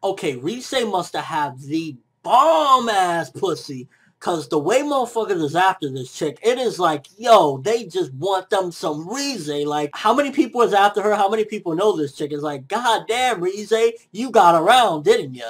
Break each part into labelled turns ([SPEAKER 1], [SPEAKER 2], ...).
[SPEAKER 1] Okay, Rise must have had the bomb-ass pussy. Because the way motherfuckers is after this chick, it is like, yo, they just want them some Rise. Like, how many people is after her? How many people know this chick? It's like, god damn, Rise, you got around, didn't ya?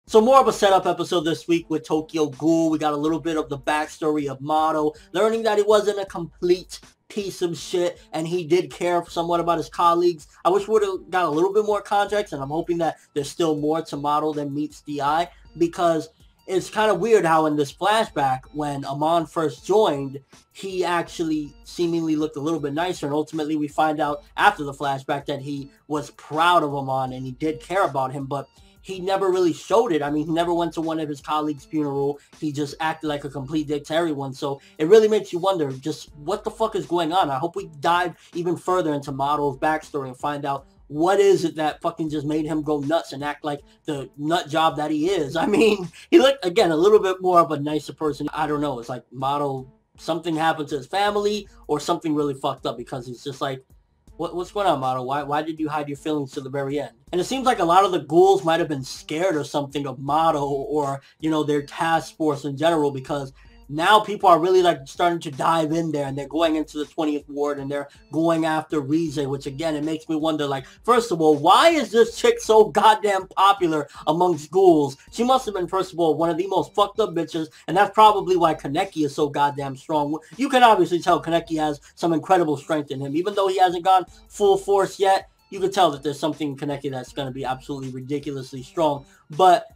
[SPEAKER 1] So more of a setup episode this week with Tokyo Ghoul. We got a little bit of the backstory of Mado, learning that he wasn't a complete piece of shit and he did care somewhat about his colleagues. I wish we would have got a little bit more context, and I'm hoping that there's still more to Mado than meets the eye, because it's kind of weird how in this flashback, when Amon first joined, he actually seemingly looked a little bit nicer, and ultimately we find out after the flashback that he was proud of Amon and he did care about him, but he never really showed it. I mean, he never went to one of his colleagues' funeral. He just acted like a complete dick to everyone. So it really makes you wonder just what the fuck is going on. I hope we dive even further into Mado's backstory and find out what is it that fucking just made him go nuts and act like the nut job that he is. I mean, he looked, again, a little bit more of a nicer person. I don't know. It's like Mado, something happened to his family or something really fucked up, because he's just like, what's going on, Mado? Why did you hide your feelings to the very end? And it seems like a lot of the ghouls might have been scared or something of Mado, or, you know, their task force in general, because now people are really like starting to dive in there, and they're going into the 20th ward and they're going after Rise, which again, it makes me wonder, like, first of all, why is this chick so goddamn popular amongst ghouls? She must have been, first of all, one of the most fucked up bitches, and that's probably why Kaneki is so goddamn strong. You can obviously tell Kaneki has some incredible strength in him. Even though he hasn't gone full force yet, you can tell that there's something in Kaneki that's going to be absolutely ridiculously strong. But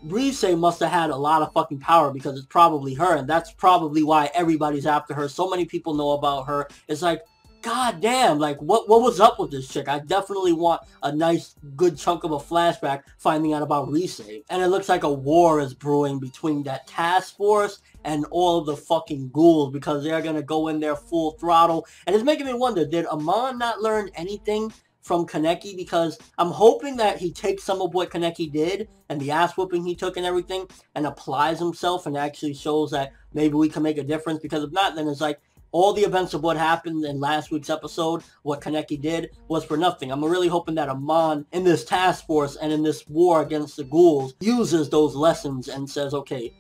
[SPEAKER 1] Rise must have had a lot of fucking power, because it's probably her, and that's probably why everybody's after her. So many people know about her. It's like, god damn, like, what was up with this chick? I definitely want a nice, good chunk of a flashback finding out about Rise. And it looks like a war is brewing between that task force and all of the fucking ghouls, because they're gonna go in there full throttle. And it's making me wonder, did Amon not learn anything from Kaneki? Because I'm hoping that he takes some of what Kaneki did and the ass whooping he took and everything and applies himself and actually shows that maybe we can make a difference. Because if not, then it's like all the events of what happened in last week's episode, what Kaneki did, was for nothing. I'm really hoping that Amon in this task force and in this war against the ghouls uses those lessons and says, okay,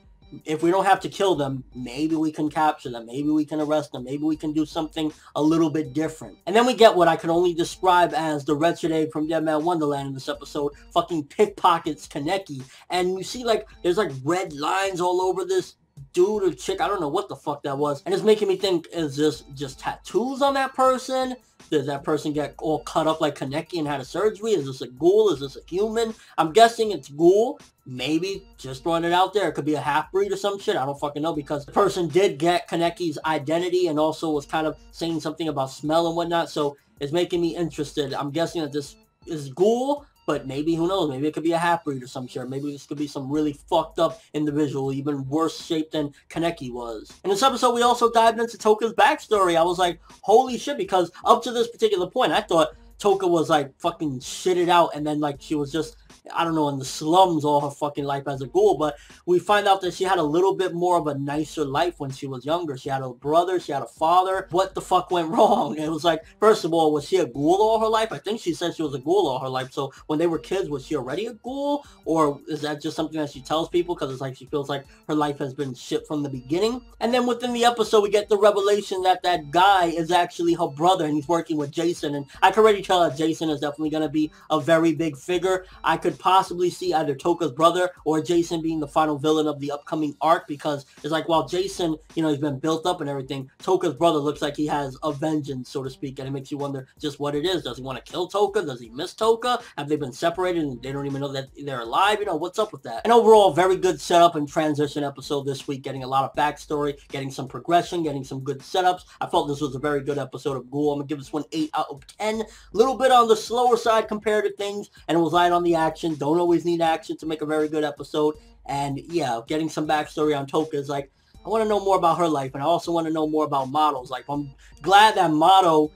[SPEAKER 1] if we don't have to kill them, maybe we can capture them, maybe we can arrest them, maybe we can do something a little bit different. And then we get what I can only describe as the wretched egg from Dead Man Wonderland in this episode, fucking pickpockets Kaneki. And you see, like, there's like red lines all over this dude or chick, I don't know what the fuck that was. And it's making me think, is this just tattoos on that person? Did that person get all cut up like Kaneki and had a surgery? Is this a ghoul? Is this a human? I'm guessing it's ghoul. Maybe, just throwing it out there, it could be a half-breed or some shit. I don't fucking know, because the person did get Kaneki's identity and also was kind of saying something about smell and whatnot, so it's making me interested. I'm guessing that this is ghoul, but maybe, who knows, maybe it could be a half-breed or some shit. Maybe this could be some really fucked up individual, even worse shape than Kaneki was. In this episode, we also dived into Touka's backstory. I was like, holy shit, because up to this particular point, I thought Touka was like fucking shitted out, and then like she was just, I don't know, in the slums all her fucking life as a ghoul. But we find out that she had a little bit more of a nicer life when she was younger. She had a brother, she had a father. What the fuck went wrong? It was like, first of all, was she a ghoul all her life? I think she said she was a ghoul all her life. So when they were kids, was she already a ghoul? Or is that just something that she tells people because it's like she feels like her life has been shit from the beginning? And then within the episode, we get the revelation that that guy is actually her brother and he's working with Jason. And I can already tell that Jason is definitely going to be a very big figure. I could possibly see either Touka's brother or Jason being the final villain of the upcoming arc, because it's like, while Jason, you know, he's been built up and everything, Touka's brother looks like he has a vengeance, so to speak, and it makes you wonder just what it is. Does he want to kill Touka? Does he miss Touka? Have they been separated and they don't even know that they're alive? You know, what's up with that? And overall, very good setup and transition episode this week, getting a lot of backstory, getting some progression, getting some good setups. I felt this was a very good episode of Ghoul. I'm going to give this one 8 out of 10. A little bit on the slower side compared to things, and it was light on the action. Don't always need action to make a very good episode. And yeah, getting some backstory on Touka is like, I want to know more about her life, and I also want to know more about Mado's life. I'm glad that Mado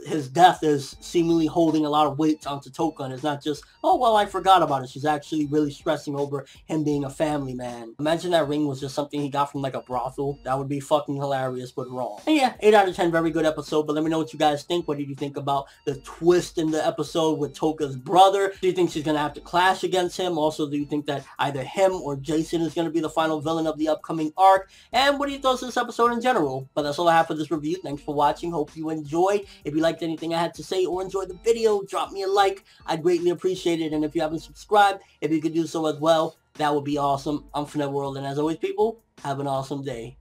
[SPEAKER 1] his death is seemingly holding a lot of weight onto Touka, and it's not just, oh, well, I forgot about it. She's actually really stressing over him being a family man. Imagine that ring was just something he got from like a brothel. That would be fucking hilarious, but wrong. And yeah, 8 out of 10, very good episode, but let me know what you guys think. What did you think about the twist in the episode with Touka's brother? Do you think she's gonna have to clash against him? Also, do you think that either him or Jason is gonna be the final villain of the upcoming arc? And what do you thought of this episode in general? But that's all I have for this review. Thanks for watching. Hope you enjoyed. If you liked anything I had to say or enjoyed the video, drop me a like. I'd greatly appreciate it. And if you haven't subscribed, if you could do so as well, that would be awesome. I'm ForneverWorld, and as always, people, have an awesome day.